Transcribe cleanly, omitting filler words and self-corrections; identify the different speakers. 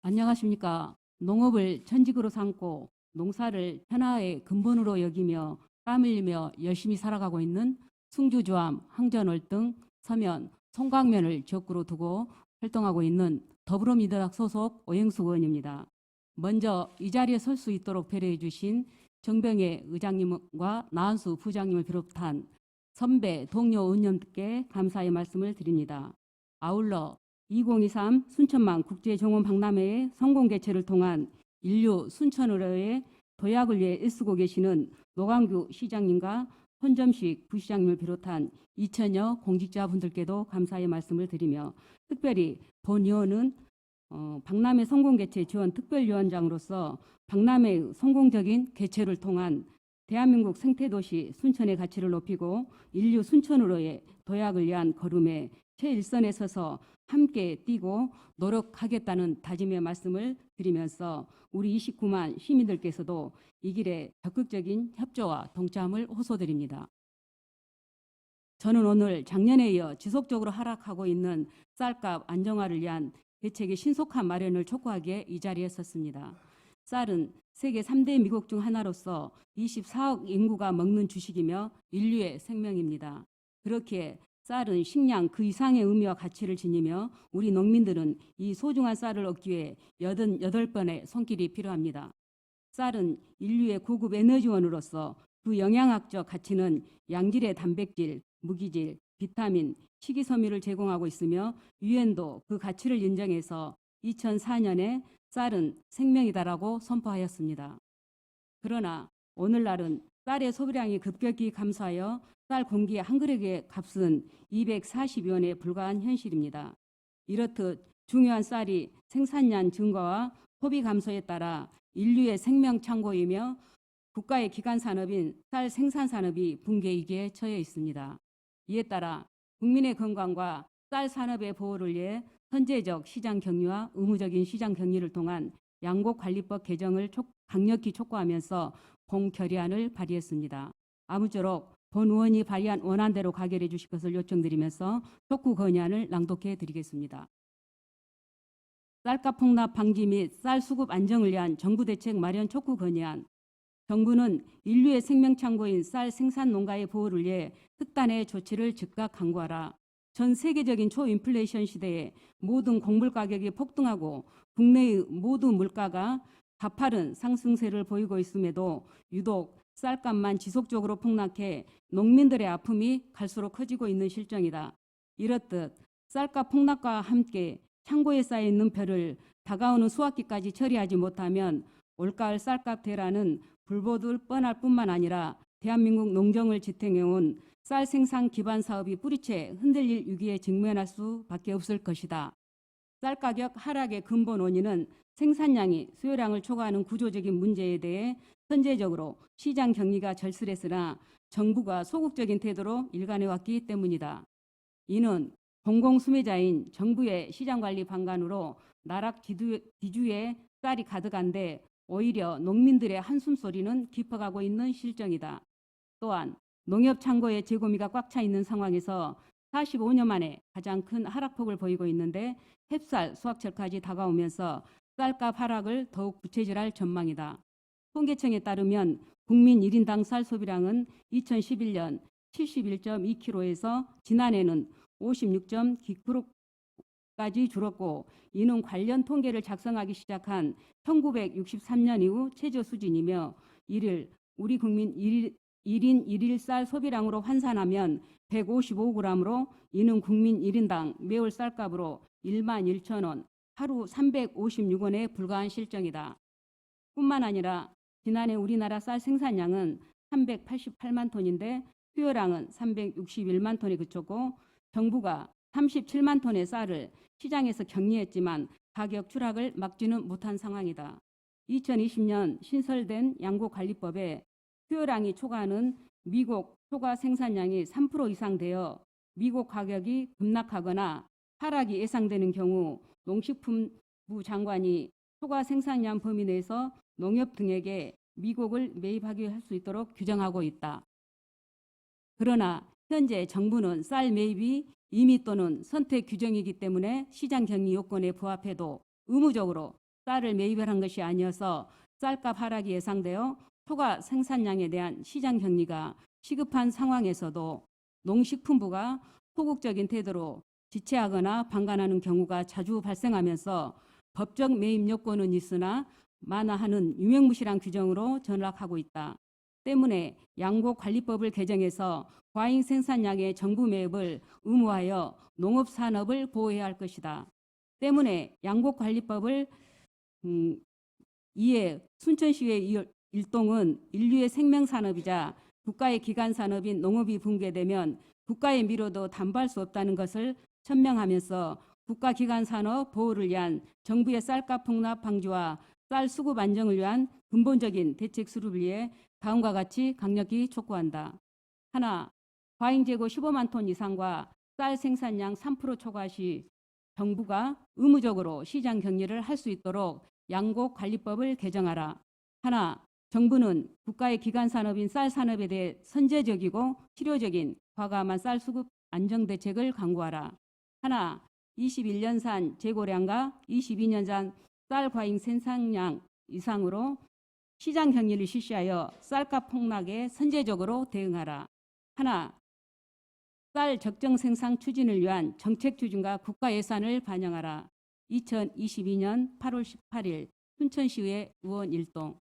Speaker 1: 안녕하십니까. 농업을 천직으로 삼고 농사를 천하의 근본으로 여기며 땀 흘리며 열심히 살아가고 있는 승주조암, 항전월등, 서면, 송광면을 지역구로 두고 활동하고 있는 더불어민주당 소속 오영수 의원입니다. 먼저 이 자리에 설 수 있도록 배려해 주신 정병혜 의장님과 나한수 부장님을 비롯한 선배, 동료 의원님께 감사의 말씀을 드립니다. 아울러 2023 순천만 국제정원 박람회의 성공 개최를 통한 인류 순천으로의 도약을 위해 애쓰고 계시는 노광규 시장님과 손점식 부시장님을 비롯한 2천여 공직자분들께도 감사의 말씀을 드리며, 특별히 본 의원은 박람회 성공 개최 지원 특별위원장으로서 박람회의 성공적인 개최를 통한 대한민국 생태도시 순천의 가치를 높이고 인류 순천으로의 도약을 위한 걸음에 최일선에 서서 함께 뛰고 노력하겠다는 다짐의 말씀을 드리면서 우리 29만 시민들께서도 이 길에 적극적인 협조와 동참을 호소드립니다. 저는 오늘 작년에 이어 지속적으로 하락하고 있는 쌀값 안정화를 위한 대책의 신속한 마련을 촉구하기에 이 자리에 섰습니다. 쌀은 세계 3대 미국 중 하나로서 24억 인구가 먹는 주식이며 인류의 생명입니다. 그렇기에 쌀은 식량 그 이상의 의미와 가치를 지니며 우리 농민들은 이 소중한 쌀을 얻기 위해 88번의 손길이 필요합니다. 쌀은 인류의 고급 에너지원으로서 그 영양학적 가치는 양질의 단백질, 무기질, 비타민, 식이섬유를 제공하고 있으며 유엔도 그 가치를 인정해서 2004년에 쌀은 생명이다라고 선포하였습니다. 그러나 오늘날은 쌀의 소비량이 급격히 감소하여 쌀 공기 한 그릇의 값은 240원에 불과한 현실입니다. 이렇듯 중요한 쌀이 생산량 증가와 소비 감소에 따라 인류의 생명 창고이며 국가의 기간 산업인 쌀 생산 산업이 붕괴 위기에 처해 있습니다. 이에 따라 국민의 건강과 쌀 산업의 보호를 위해 선제적 시장 격리와 의무적인 시장 격리를 통한 양곡관리법 개정을 강력히 촉구하면서 공결의안을 발의했습니다. 아무쪼록 본 의원이 발의한 원안대로 가결해 주실 것을 요청드리면서 촉구 건의안을 낭독해 드리겠습니다. 쌀값 폭락 방지 및 쌀 수급 안정을 위한 정부 대책 마련 촉구 건의안. 정부는 인류의 생명 창고인 쌀 생산 농가의 보호를 위해 특단의 조치를 즉각 강구하라. 전 세계적인 초인플레이션 시대에 모든 곡물 가격이 폭등하고 국내의 모든 물가가 가파른 상승세를 보이고 있음에도 유독 쌀값만 지속적으로 폭락해 농민들의 아픔이 갈수록 커지고 있는 실정이다. 이렇듯 쌀값 폭락과 함께 창고에 쌓여 있는 벼를 다가오는 수확기까지 처리하지 못하면 올가을 쌀값 대란은 불보듯 뻔할 뿐만 아니라 대한민국 농정을 지탱해온 쌀 생산 기반 사업이 뿌리채 흔들릴 위기에 직면할 수밖에 없을 것이다. 쌀 가격 하락의 근본 원인은 생산량이 수요량을 초과하는 구조적인 문제에 대해 선제적으로 시장 격리가 절실했으나 정부가 소극적인 태도로 일관해왔기 때문이다. 이는 공공수매자인 정부의 시장관리 방관으로 나락 기주에 쌀이 가득한데 오히려 농민들의 한숨소리는 깊어가고 있는 실정이다. 또한 농협 창고의 재고미가 꽉 차 있는 상황에서 45년 만에 가장 큰 하락폭을 보이고 있는데 햅쌀 수확철까지 다가오면서 쌀값 하락을 더욱 부채질할 전망이다. 통계청에 따르면 국민 1인당 쌀 소비량은 2011년 71.2kg에서 지난해는 56.9kg까지 줄었고, 이는 관련 통계를 작성하기 시작한 1963년 이후 최저 수준이며, 이를 우리 국민 1인 1일 쌀 소비량으로 환산하면 155g으로 이는 국민 1인당 매월 쌀값으로 11,000원, 하루 356원에 불과한 실정이다. 뿐만 아니라 지난해 우리나라 쌀 생산량은 388만 톤인데 수요량은 361만 톤에 그쳤고, 정부가 37만 톤의 쌀을 시장에서 격리했지만 가격 추락을 막지는 못한 상황이다. 2020년 신설된 양곡관리법에 수요량이 초과하는 미국 초과 생산량이 3% 이상 되어 미국 가격이 급락하거나 하락이 예상되는 경우 농식품부 장관이 초과 생산량 범위 내에서 농협 등에게 미국을 매입하게 할 수 있도록 규정하고 있다. 그러나 현재 정부는 쌀 매입이 임의 또는 선택 규정이기 때문에 시장 격리 요건에 부합해도 의무적으로 쌀을 매입을 한 것이 아니어서 쌀값 하락이 예상되어 초과 생산량에 대한 시장 격리가 시급한 상황에서도 농식품부가 소극적인 태도로 지체하거나 방관하는 경우가 자주 발생하면서 법적 매입 요건은 있으나 만화하는 유명무실한 규정으로 전락하고 있다. 때문에 양곡관리법을 개정해서 과잉 생산량의 정부 매입을 의무화하여 농업산업을 보호해야 할 것이다. 때문에 양곡관리법을 이에 순천시의 일동은 인류의 생명산업이자 국가의 기간산업인 농업이 붕괴되면 국가의 미로도 담보할 수 없다는 것을 천명하면서 국가기관산업 보호를 위한 정부의 쌀값 폭락 방지와 쌀 수급 안정을 위한 근본적인 대책 수립을 위해 다음과 같이 강력히 촉구한다. 하나, 과잉 재고 15만 톤 이상과 쌀 생산량 3% 초과 시 정부가 의무적으로 시장 격리를 할 수 있도록 양곡관리법을 개정하라. 하나, 정부는 국가의 기간산업인 쌀 산업에 대해 선제적이고 실효적인 과감한 쌀 수급 안정 대책을 강구하라. 하나, 21년산 재고량과 22년산 쌀 과잉 생산량 이상으로 시장 격리를 실시하여 쌀값 폭락에 선제적으로 대응하라. 하나, 쌀 적정 생산 추진을 위한 정책 추진과 국가 예산을 반영하라. 2022년 8월 18일 순천시의회 의원 일동.